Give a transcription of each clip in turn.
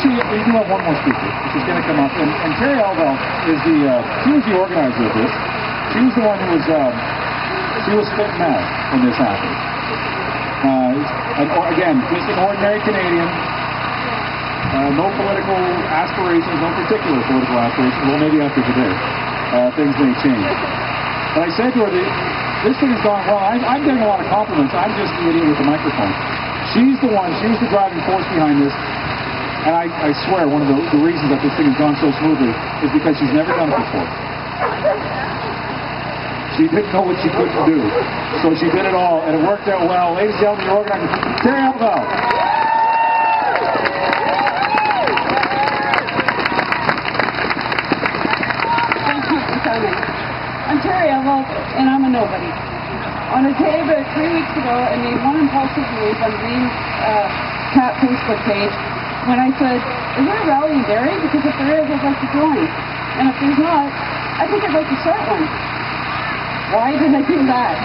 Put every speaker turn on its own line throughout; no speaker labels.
actually, we do have one more speaker. She's going to come up. And Terri Elvald is she was the organizer of this. She was the one who was, she was split mad when this happened. Again, just an ordinary Canadian. No political aspirations, no particular political aspirations. Well, maybe after today, things may change. But I said to her, this thing has gone well. I'm getting a lot of compliments. I'm just the idiot with the microphone. She's the one, she's the driving force behind this. And I swear, one of the reasons that this thing has gone so smoothly is because she's never done it before. She didn't know what she couldn't do. So she did it all, and it worked out well. Ladies and gentlemen, the organizer, Terri Elvald.
Thank you for coming. I'm Terri Elvald, and I'm a nobody. On a day about 3 weeks ago, I made one impulsive move on the CAPP Facebook page when I said, is there a rally in Barrie? Because if there is, I'd like to join. And if there's not, I think I'd like to start one. Why did I do that?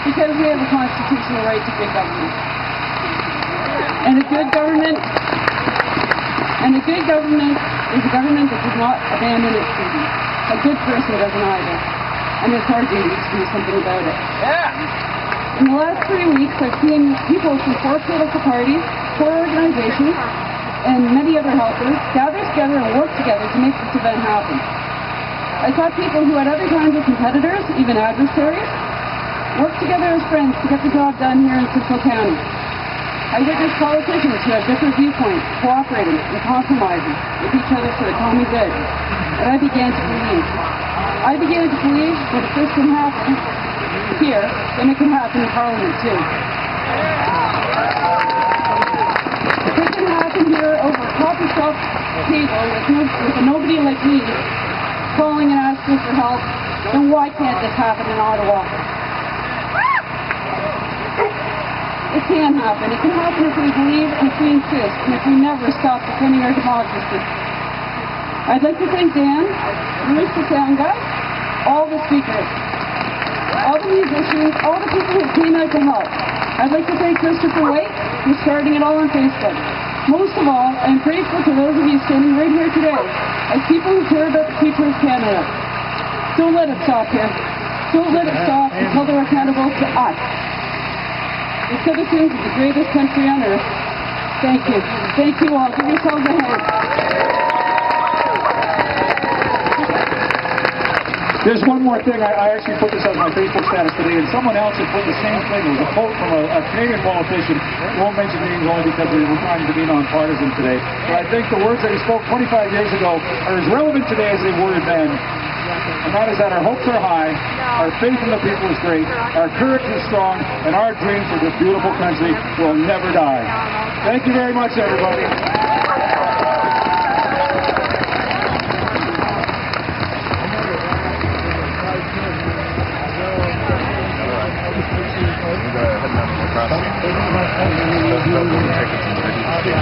Because we have a constitutional right to good government. And a good government is a government that does not abandon its duty. A good person doesn't either. And it's our duty to do something about it. Yeah. In the last 3 weeks, I've seen people from 4 political parties, 4 organizations, and many other helpers gather together and work together to make this event happen. I saw people who at other times were competitors, even adversaries, work together as friends to get the job done here in Central County. I witnessed politicians who have different viewpoints, cooperating and compromising with each other for the common good. And I began to believe that if this can happen here, then it can happen in Parliament too. If it can happen here over a coffee shop table with a nobody like me calling and asking for help, then why can't this happen in Ottawa? It can happen. It can happen if we believe and if we insist and if we never stop defending our democracy. I'd like to thank Dan, Bruce the sound guy, all the speakers, all the musicians, all the people who came out to help. I'd like to thank Christopher White for starting it all on Facebook. Most of all, I'm grateful to those of you standing right here today as people who care about the future of Canada. Don't let it stop here. Don't let it stop until they're accountable to us, the citizens of the greatest country on earth. Thank you. Thank you all. Give yourselves a hand.
There's one more thing. I actually put this on my Facebook status today, and someone else had put the same thing. It was a quote from a Canadian politician. We won't mention names only because we're trying to be nonpartisan today. But I think the words that he spoke 25 years ago are as relevant today as they were then. And that is that our hopes are high, our faith in the people is great, our courage is strong, and our dream for this beautiful country will never die. Thank you very much, everybody.